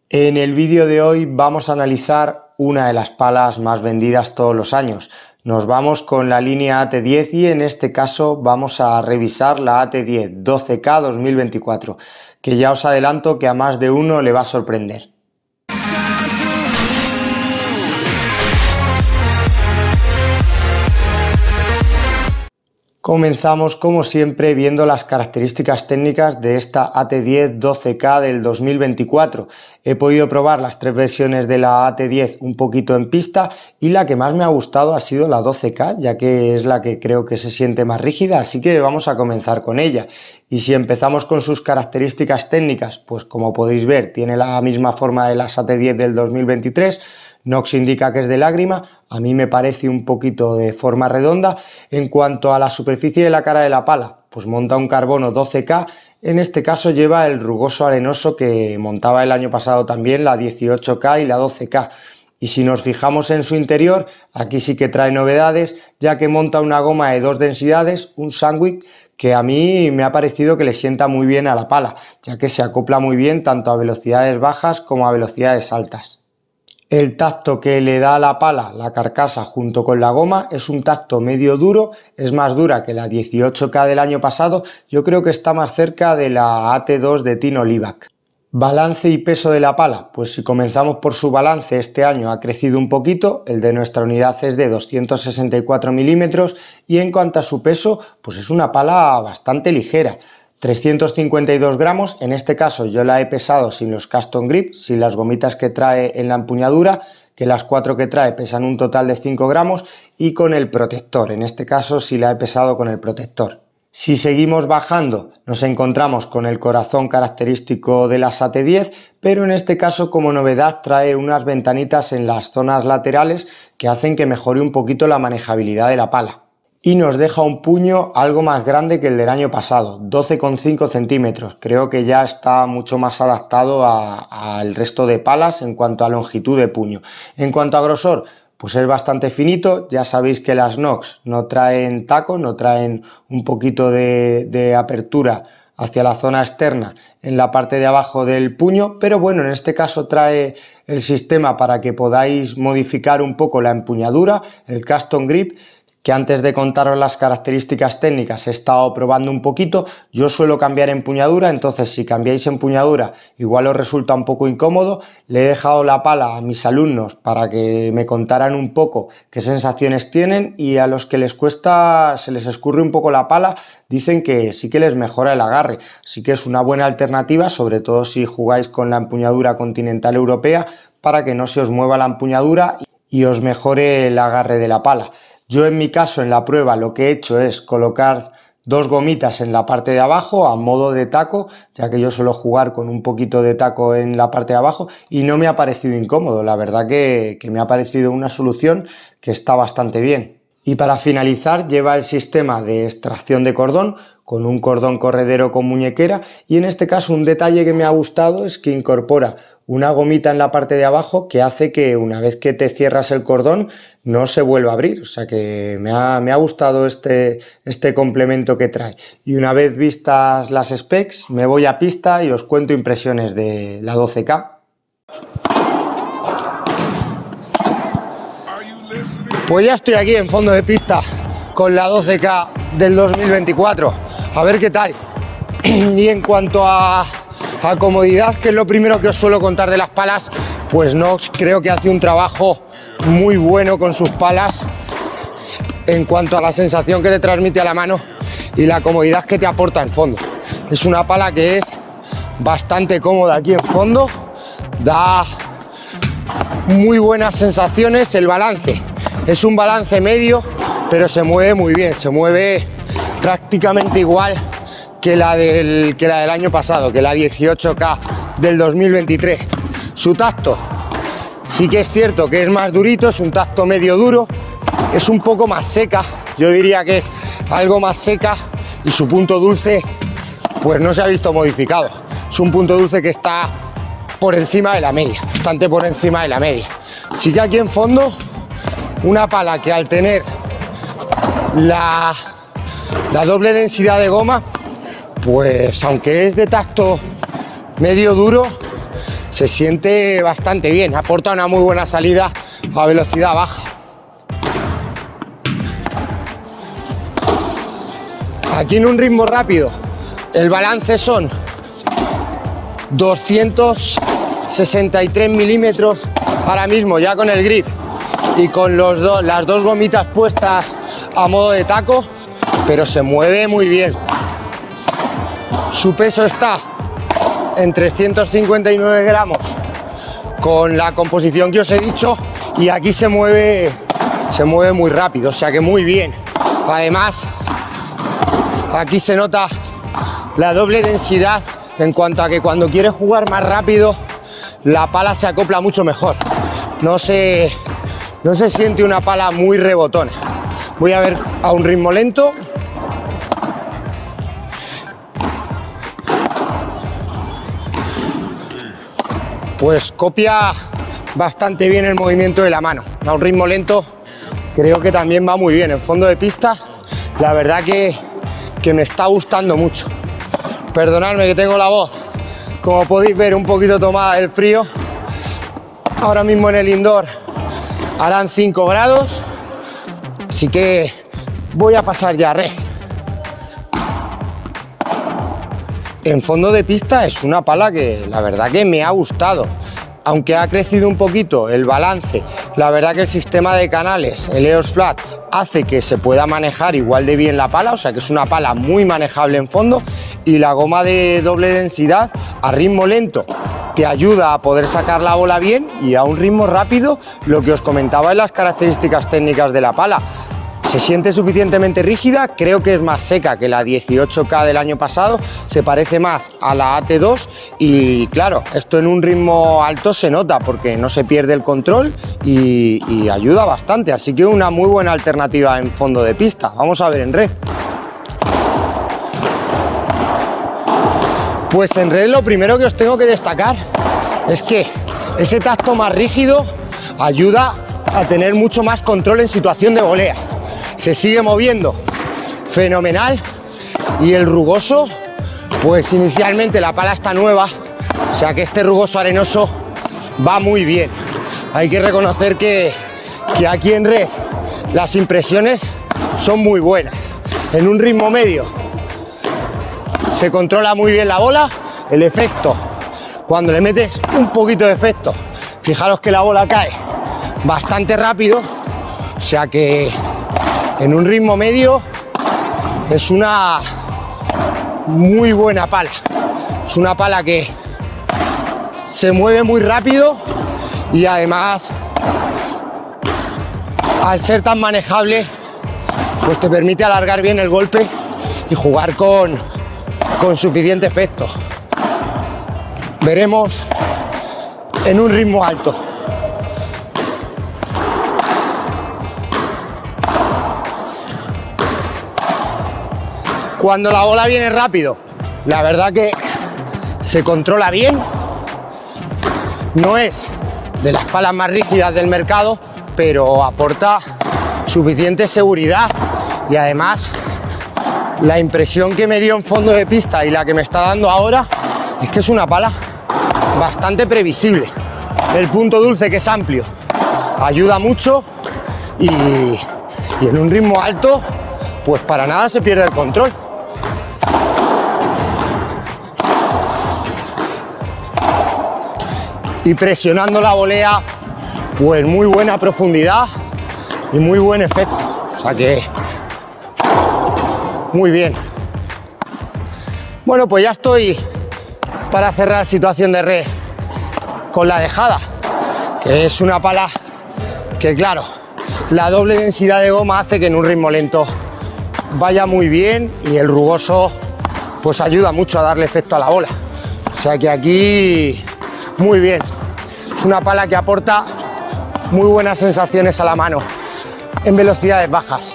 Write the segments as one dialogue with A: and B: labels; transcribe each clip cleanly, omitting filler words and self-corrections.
A: En el vídeo de hoy vamos a analizar una de las palas más vendidas todos los años. Nos vamos con la línea AT10 y en este caso vamos a revisar la AT10 12K 2024, que ya os adelanto que a más de uno le va a sorprender. Comenzamos como siempre viendo las características técnicas de esta AT10 12K del 2024. He podido probar las tres versiones de la AT10 un poquito en pista y la que más me ha gustado ha sido la 12K, ya que es la que creo que se siente más rígida, así que vamos a comenzar con ella. Y si empezamos con sus características técnicas, pues como podéis ver tiene la misma forma de las AT10 del 2023, Nox indica que es de lágrima, a mí me parece un poquito de forma redonda. En cuanto a la superficie de la cara de la pala, pues monta un carbono 12K, en este caso lleva el rugoso arenoso que montaba el año pasado también la 18K y la 12K. Y si nos fijamos en su interior, aquí sí que trae novedades, ya que monta una goma de dos densidades, un Sandvik, que a mí me ha parecido que le sienta muy bien a la pala, ya que se acopla muy bien tanto a velocidades bajas como a velocidades altas. El tacto que le da a la pala la carcasa junto con la goma es un tacto medio duro, es más dura que la 18K del año pasado, yo creo que está más cerca de la AT2 de Tino Libac. Balance y peso de la pala, pues si comenzamos por su balance, este año ha crecido un poquito, el de nuestra unidad es de 264 milímetros y en cuanto a su peso, pues es una pala bastante ligera. 352 gramos, en este caso yo la he pesado sin los Custom Grip, sin las gomitas que trae en la empuñadura, que las 4 que trae pesan un total de 5 gramos, y con el protector, en este caso sí la he pesado con el protector. Si seguimos bajando nos encontramos con el corazón característico de las AT10, pero en este caso como novedad trae unas ventanitas en las zonas laterales que hacen que mejore un poquito la manejabilidad de la pala. Y nos deja un puño algo más grande que el del año pasado, 12,5 centímetros. Creo que ya está mucho más adaptado al resto de palas en cuanto a longitud de puño. En cuanto a grosor, pues es bastante finito. Ya sabéis que las Nox no traen taco, no traen un poquito de apertura hacia la zona externa en la parte de abajo del puño, pero bueno, en este caso trae el sistema para que podáis modificar un poco la empuñadura, el Custom Grip, que antes de contaros las características técnicas he estado probando un poquito. Yo suelo cambiar empuñadura, entonces si cambiáis empuñadura igual os resulta un poco incómodo. Le he dejado la pala a mis alumnos para que me contaran un poco qué sensaciones tienen, y a los que les cuesta, se les escurre un poco la pala, dicen que sí que les mejora el agarre. Sí que es una buena alternativa, sobre todo si jugáis con la empuñadura continental europea, para que no se os mueva la empuñadura y os mejore el agarre de la pala. Yo en mi caso en la prueba lo que he hecho es colocar dos gomitas en la parte de abajo a modo de taco, ya que yo suelo jugar con un poquito de taco en la parte de abajo y no me ha parecido incómodo. La verdad que me ha parecido una solución que está bastante bien. Y para finalizar lleva el sistema de extracción de cordón, con un cordón corredero con muñequera, y en este caso un detalle que me ha gustado es que incorpora una gomita en la parte de abajo que hace que una vez que te cierras el cordón no se vuelva a abrir, o sea que me ha gustado este complemento que trae. Y una vez vistas las specs me voy a pista y os cuento impresiones de la 12K. Pues ya estoy aquí en fondo de pista con la 12K del 2024, a ver qué tal. Y en cuanto a comodidad, que es lo primero que os suelo contar de las palas, pues Nox creo que hace un trabajo muy bueno con sus palas en cuanto a la sensación que te transmite a la mano y la comodidad que te aporta en fondo. Es una pala que es bastante cómoda aquí en fondo, da muy buenas sensaciones. El balance es un balance medio, pero se mueve muy bien, se mueve prácticamente igual que la del año pasado, que la 18K del 2023. Su tacto sí que es cierto que es más durito, es un tacto medio duro, es un poco más seca, yo diría que es algo más seca, y su punto dulce pues no se ha visto modificado. Es un punto dulce que está por encima de la media, bastante por encima de la media. Sí que aquí en fondo una pala que al tener la doble densidad de goma, pues aunque es de tacto medio duro, se siente bastante bien, aporta una muy buena salida a velocidad baja. Aquí en un ritmo rápido el balance son 263 milímetros ahora mismo ya con el grip y con las dos gomitas puestas a modo de taco, pero se mueve muy bien. Su peso está en 359 gramos con la composición que os he dicho, y aquí se mueve muy rápido, o sea que muy bien. Además, aquí se nota la doble densidad en cuanto a que cuando quieres jugar más rápido la pala se acopla mucho mejor. No se siente una pala muy rebotona. Voy a ver a un ritmo lento. Pues copia bastante bien el movimiento de la mano. A un ritmo lento creo que también va muy bien. En fondo de pista, la verdad que me está gustando mucho. Perdonadme que tengo la voz, como podéis ver, un poquito tomada del frío. Ahora mismo en el indoor harán 5 grados, así que voy a pasar ya a red. En fondo de pista es una pala que la verdad que me ha gustado. Aunque ha crecido un poquito el balance, la verdad que el sistema de canales, el EOS Flat, hace que se pueda manejar igual de bien la pala, o sea que es una pala muy manejable en fondo, y la goma de doble densidad a ritmo lento te ayuda a poder sacar la bola bien, y a un ritmo rápido, lo que os comentaba en las características técnicas de la pala. Se siente suficientemente rígida, creo que es más seca que la 18K del año pasado, se parece más a la AT2 y claro, esto en un ritmo alto se nota porque no se pierde el control y ayuda bastante, así que una muy buena alternativa en fondo de pista. Vamos a ver en red. Pues en red lo primero que os tengo que destacar es que ese tacto más rígido ayuda a tener mucho más control en situación de volea. Se sigue moviendo fenomenal, y el rugoso, pues inicialmente la pala está nueva, o sea que este rugoso arenoso va muy bien. Hay que reconocer que aquí en red las impresiones son muy buenas. En un ritmo medio se controla muy bien la bola, el efecto, cuando le metes un poquito de efecto, fijaros que la bola cae bastante rápido, o sea que en un ritmo medio es una muy buena pala. Es una pala que se mueve muy rápido y además, al ser tan manejable, pues te permite alargar bien el golpe y jugar con suficiente efecto. Veremos en un ritmo alto. Cuando la bola viene rápido, la verdad que se controla bien. No es de las palas más rígidas del mercado, pero aporta suficiente seguridad, y además la impresión que me dio en fondo de pista y la que me está dando ahora es que es una pala bastante previsible. El punto dulce, que es amplio, ayuda mucho, y en un ritmo alto pues para nada se pierde el control. Y presionando la volea, pues muy buena profundidad y muy buen efecto, o sea que muy bien. Bueno, pues ya estoy para cerrar situación de red con la dejada, que es una pala que, claro, la doble densidad de goma hace que en un ritmo lento vaya muy bien, y el rugoso pues ayuda mucho a darle efecto a la bola, o sea que aquí muy bien. Es una pala que aporta muy buenas sensaciones a la mano en velocidades bajas.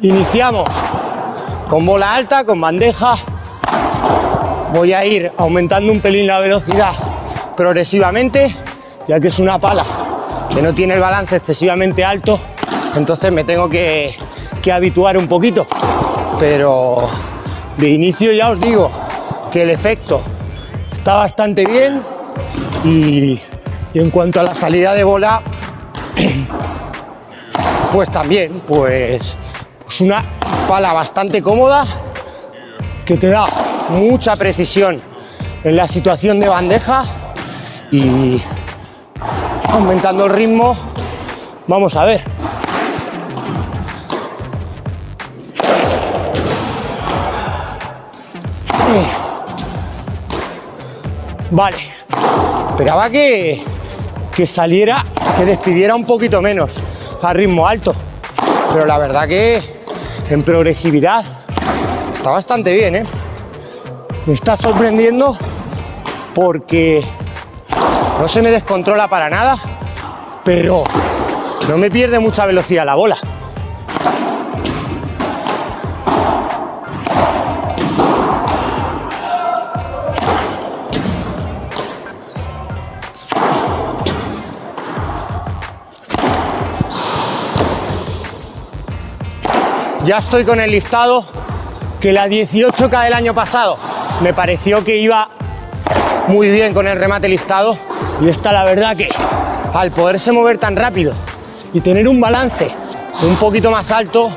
A: Iniciamos con bola alta, con bandeja. Voy a ir aumentando un pelín la velocidad progresivamente. ya que es una pala que no tiene el balance excesivamente alto, entonces me tengo que habituar un poquito. Pero de inicio ya os digo que el efecto está bastante bien y en cuanto a la salida de bola, pues también, pues una pala bastante cómoda que te da mucha precisión en la situación de bandeja y aumentando el ritmo, vamos a ver. Vale, esperaba que saliera, que despidiera un poquito menos a ritmo alto, pero la verdad que en progresividad está bastante bien, ¿eh? Me está sorprendiendo porque no se me descontrola para nada, pero no me pierde mucha velocidad la bola. Ya estoy con el listado, que la 18K del año pasado me pareció que iba muy bien con el remate listado, y esta la verdad que al poderse mover tan rápido y tener un balance un poquito más alto,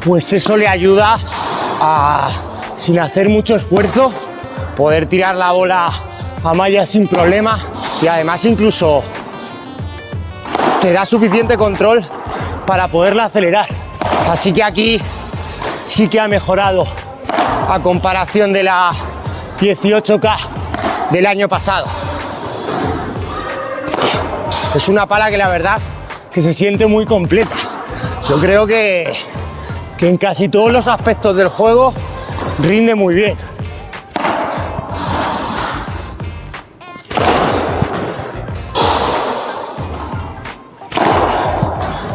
A: pues eso le ayuda a, sin hacer mucho esfuerzo, poder tirar la bola a malla sin problema, y además incluso te da suficiente control para poderla acelerar. Así que aquí sí que ha mejorado a comparación de la 18K del año pasado. Es una pala que la verdad que se siente muy completa. Yo creo que en casi todos los aspectos del juego rinde muy bien.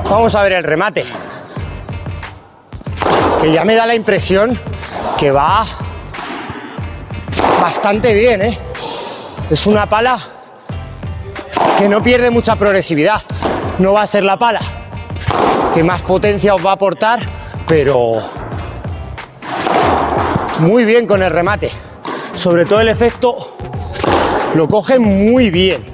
A: Vamos a ver el remate, que ya me da la impresión que va bastante bien, ¿eh? Es una pala que no pierde mucha progresividad. No va a ser la pala que más potencia os va a aportar, pero muy bien con el remate. Sobre todo el efecto lo coge muy bien.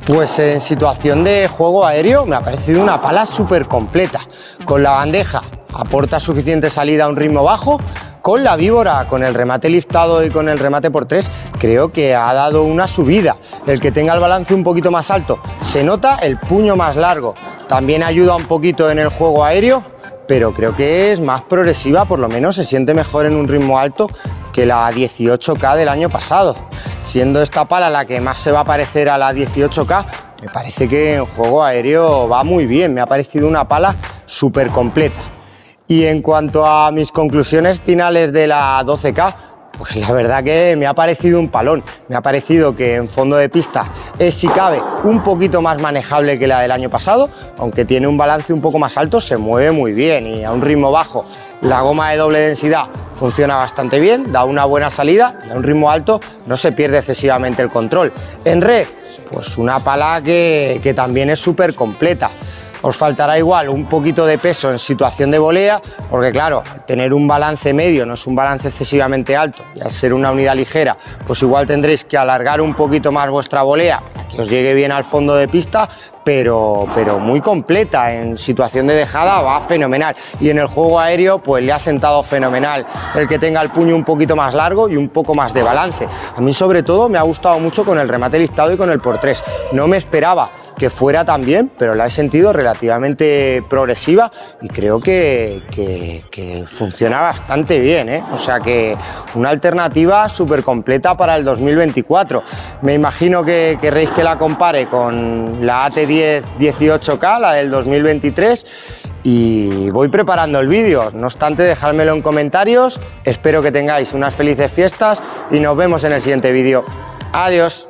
A: Pues en situación de juego aéreo me ha parecido una pala súper completa. Con la bandeja aporta suficiente salida a un ritmo bajo. Con la víbora, con el remate liftado y con el remate por 3, creo que ha dado una subida. El que tenga el balance un poquito más alto, se nota el puño más largo. También ayuda un poquito en el juego aéreo, pero creo que es más progresiva, por lo menos se siente mejor en un ritmo alto que la 18K del año pasado. Siendo esta pala la que más se va a parecer a la 18K, me parece que en juego aéreo va muy bien. Me ha parecido una pala súper completa. Y en cuanto a mis conclusiones finales de la 12K, pues la verdad que me ha parecido un palón. Me ha parecido que en fondo de pista es, si cabe, un poquito más manejable que la del año pasado, aunque tiene un balance un poco más alto, se mueve muy bien, y a un ritmo bajo la goma de doble densidad funciona bastante bien, da una buena salida, y a un ritmo alto no se pierde excesivamente el control. En red, pues una pala que también es súper completa. Os faltará igual un poquito de peso en situación de volea, porque claro, tener un balance medio no es un balance excesivamente alto, y al ser una unidad ligera, pues igual tendréis que alargar un poquito más vuestra volea para que os llegue bien al fondo de pista, pero muy completa. En situación de dejada va fenomenal, y en el juego aéreo pues le ha sentado fenomenal el que tenga el puño un poquito más largo y un poco más de balance. A mí sobre todo me ha gustado mucho con el remate listado y con el por 3. No me esperaba que fuera tan bien, pero la he sentido relativamente progresiva y creo que funciona bastante bien, ¿eh? O sea que una alternativa súper completa para el 2024. Me imagino que querréis que la compare con la AT10 18K, la del 2023, y voy preparando el vídeo. No obstante, dejádmelo en comentarios. Espero que tengáis unas felices fiestas y nos vemos en el siguiente vídeo. Adiós.